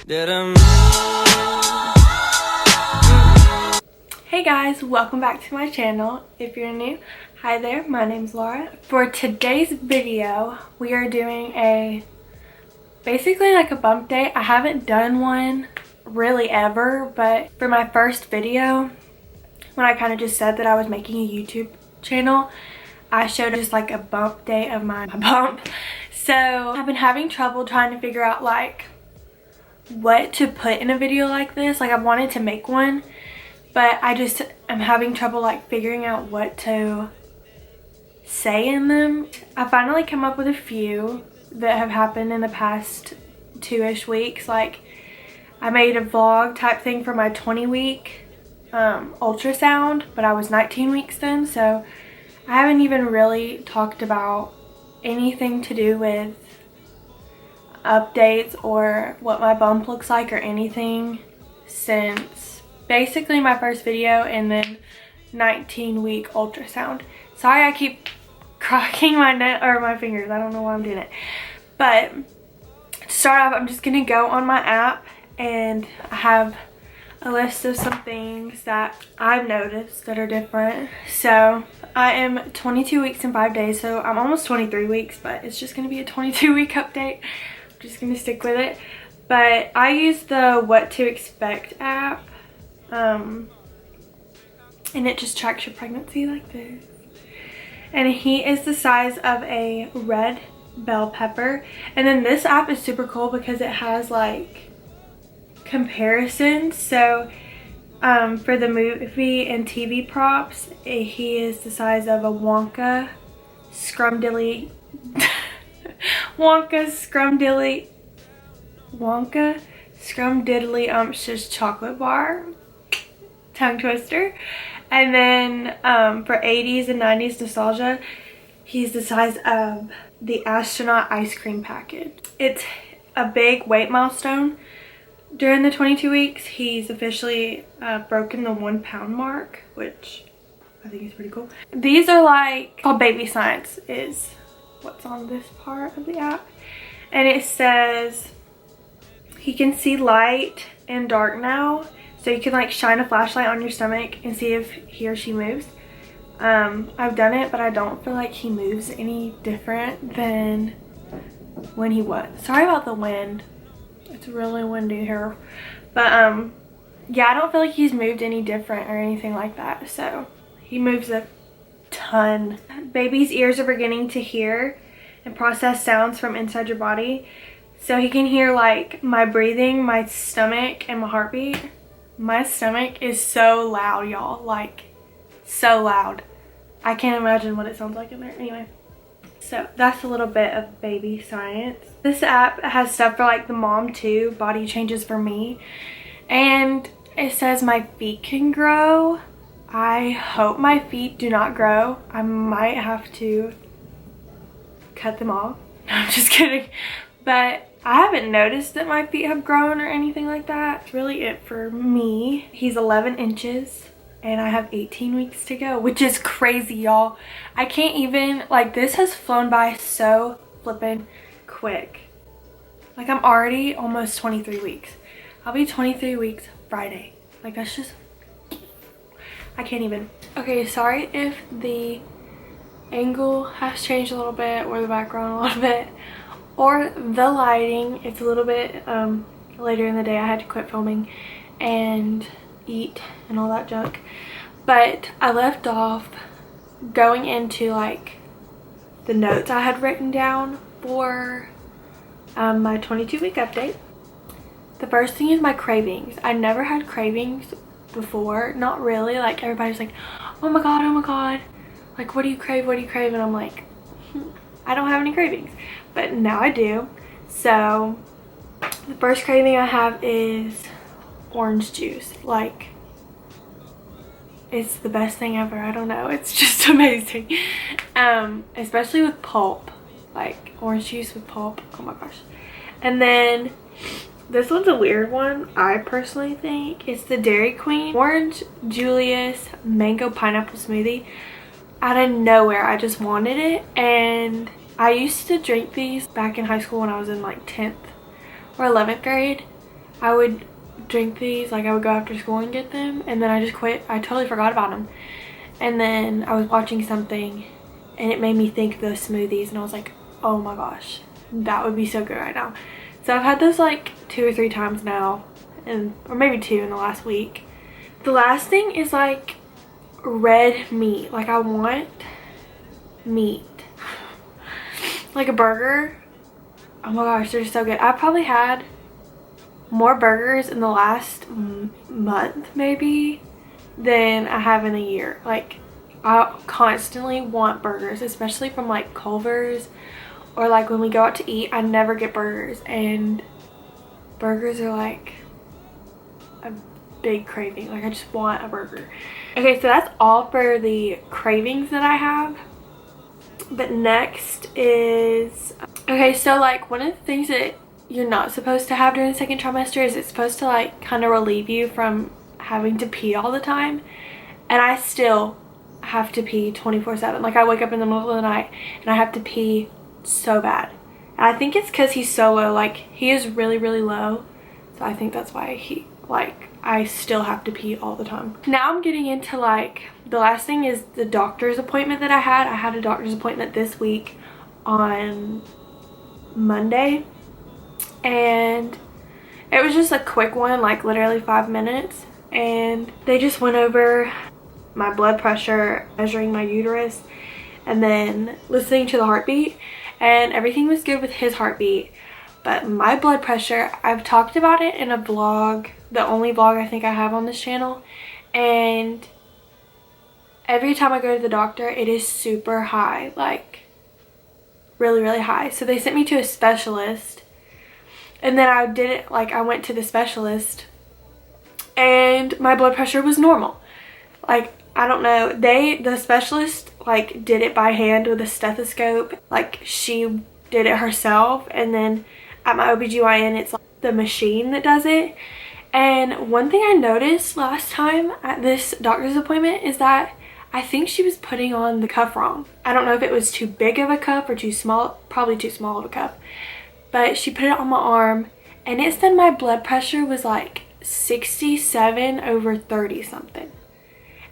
Hey guys, welcome back to my channel. If you're new, hi there, my name's Laura. For today's video, we are doing basically like a bump date. I haven't done one really ever, but for my first video, when I kind of just said that I was making a YouTube channel, I showed just like a bump date of my bump. So I've been having trouble trying to figure out like what to put in a video like this. Like I wanted to make one, but I'm having trouble like figuring out what to say in them. I finally come up with a few that have happened in the past 2-ish weeks. Like I made a vlog type thing for my 20-week ultrasound, but I was 19 weeks then, so I haven't even really talked about anything to do with updates or what my bump looks like or anything since basically my first video and then 19-week ultrasound. Sorry I keep cracking my fingers. I don't know why I'm doing it. But to start off, I'm just gonna go on my app and I have a list of some things that I've noticed that are different. So I am 22 weeks and 5 days, so I'm almost 23 weeks, but it's just gonna be a 22-week update. I'm just gonna stick with it. But I use the What to Expect app, and it just tracks your pregnancy like this. And he is the size of a red bell pepper. And then this app is super cool because it has like comparisons. So for the movie and TV props, he is the size of a Wonka Scrumdiddly Umptious chocolate bar. Tongue twister. And then for 80s and 90s nostalgia, he's the size of the astronaut ice cream package. It's a big weight milestone. During the 22 weeks, he's officially broken the 1 pound mark, which I think is pretty cool. These are like called baby science is what's on this part of the app. And it says he can see light and dark now. So you can like shine a flashlight on your stomach and see if he or she moves. I've done it, but I don't feel like he moves any different than when he was. Sorry about the wind. It's really windy here. But yeah, I don't feel like he's moved any different or anything like that. So he moves a ton. Baby's ears are beginning to hear and process sounds from inside your body. So he can hear like my breathing, my stomach, and my heartbeat. My stomach is so loud, y'all. Like, so loud. I can't imagine what it sounds like in there. Anyway, so that's a little bit of baby science. This app has stuff for like the mom too, body changes for me. And it says my feet can grow. I hope my feet do not grow. I might have to cut them off. No, I'm just kidding. But I haven't noticed that my feet have grown or anything like that. It's really it for me. He's 11 inches and I have 18 weeks to go, which is crazy, y'all. I can't even, like, this has flown by so flippin' quick. Like, I'm already almost 23 weeks. I'll be 23 weeks Friday. Like, that's just, I can't even. Okay, sorry if the angle has changed a little bit or the background a little bit. Or the lighting. It's a little bit later in the day. I had to quit filming and eat and all that junk. But I left off going into like the notes I had written down for my 22-week update. The first thing is my cravings. I never had cravings before. Not really. Like everybody's like, oh my god. Like, what do you crave? What do you crave? And I'm like, I don't have any cravings. But now I do. So the first craving I have is orange juice. Like, it's the best thing ever. I don't know, it's just amazing. Especially with pulp, like orange juice with pulp. Oh my gosh. And then this one's a weird one, I personally think. It's the Dairy Queen Orange Julius Mango Pineapple Smoothie. Out of nowhere, I just wanted it, and I used to drink these back in high school when I was in like 10th or 11th grade. I would drink these, like I would go after school and get them, and then I just quit. I totally forgot about them. And then I was watching something and it made me think of those smoothies, and I was like, oh my gosh, that would be so good right now. So I've had those like 2 or 3 times now, or maybe 2 in the last week. The last thing is like red meat. Like I want meat. Like a burger. Oh my gosh, they're so good. I probably had more burgers in the last month maybe than I have in a year. Like I constantly want burgers, especially from like Culver's, or like when we go out to eat, I never get burgers, and burgers are like a big craving. Like I just want a burger. Okay, so that's all for the cravings that I have. But next is, okay, so like one of the things that you're not supposed to have during the second trimester is it's supposed to like kind of relieve you from having to pee all the time. And I still have to pee 24/7. Like I wake up in the middle of the night and I have to pee so bad. And I think it's because he's so low. Like he is really, really low. So I think that's why I still have to pee all the time. Now I'm getting into like, the last thing is the doctor's appointment that I had. I had a doctor's appointment this week on Monday. And it was just a quick one, like literally 5 minutes. And they just went over my blood pressure, measuring my uterus, and then listening to the heartbeat, and everything was good with his heartbeat. But my blood pressure, I've talked about it in a vlog, the only vlog I think I have on this channel, and every time I go to the doctor it is super high, like really, really high. So they sent me to a specialist, and then I went to the specialist and my blood pressure was normal. Like I don't know, the specialist like did it by hand with a stethoscope. Like she did it herself, and then at my OBGYN it's like the machine that does it. And one thing I noticed last time at this doctor's appointment is that I think she was putting on the cuff wrong. I don't know if it was too big of a cuff or too small, probably too small of a cuff. But she put it on my arm, and it said my blood pressure was like 67/30 something.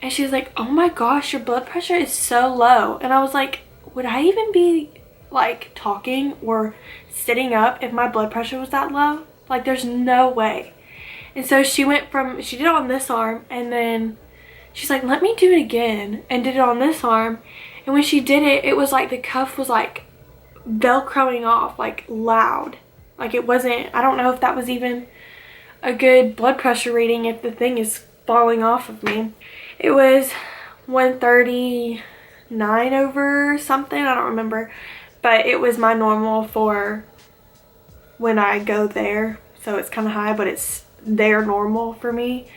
And she was like, oh my gosh, your blood pressure is so low. And I was like, would I even be like talking or sitting up if my blood pressure was that low? Like there's no way. And so she did it on this arm, and then she's like, let me do it again, and did it on this arm. And when she did it, it was like the cuff was like velcroing off, like loud. Like it wasn't, I don't know if that was even a good blood pressure reading if the thing is falling off of me. It was 139 over something, I don't remember, but it was my normal for when I go there. So it's kind of high, but it's their normal for me.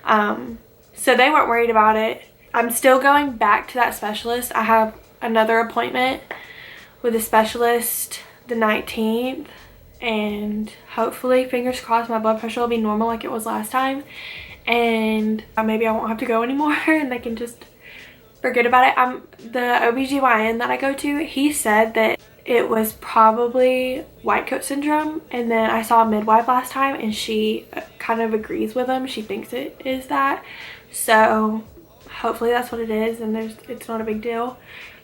So they weren't worried about it. I'm still going back to that specialist. I have another appointment with a specialist the 19th, and hopefully, fingers crossed, my blood pressure will be normal like it was last time, and maybe I won't have to go anymore and they can just forget about it. The OBGYN that I go to, he said that it was probably white coat syndrome, and then I saw a midwife last time and she kind of agrees with him. She thinks it is that, so hopefully that's what it is, and it's not a big deal.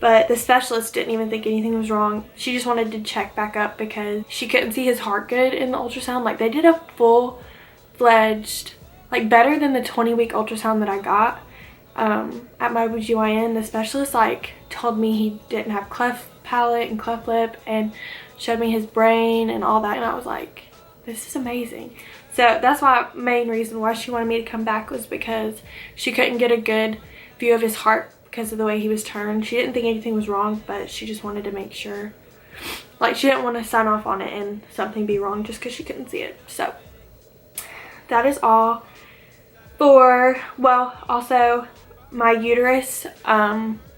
But the specialist didn't even think anything was wrong. She just wanted to check back up because she couldn't see his heart good in the ultrasound. Like they did a full-fledged, like better than the 20-week ultrasound that I got at my OBGYN. The specialist like told me he didn't have cleft palate and cleft lip, and showed me his brain and all that, and I was like, this is amazing. So that's why, main reason why she wanted me to come back was because she couldn't get a good view of his heart because of the way he was turned. She didn't think anything was wrong, but she just wanted to make sure. Like she didn't want to sign off on it and something be wrong just because she couldn't see it. So that is all for, well, also my uterus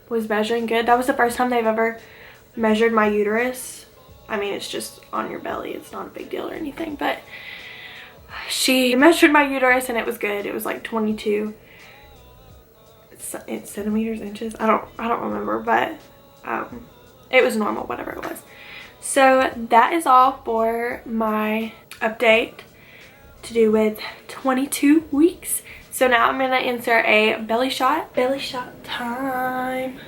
was measuring good. That was the first time they've ever measured my uterus. I mean, it's just on your belly, it's not a big deal or anything, but she measured my uterus and it was good. It was like 22 centimeters, inches, I don't remember, but it was normal, whatever it was. So that is all for my update to do with 22 weeks. So now I'm gonna insert a belly shot. Belly shot time.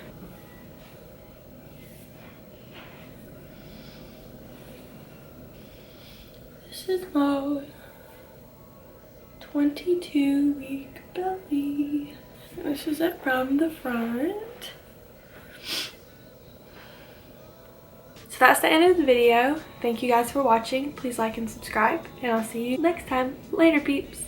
This is my 22-week belly. This is it from the front. So that's the end of the video. Thank you guys for watching. Please like and subscribe, and I'll see you next time. Later, peeps.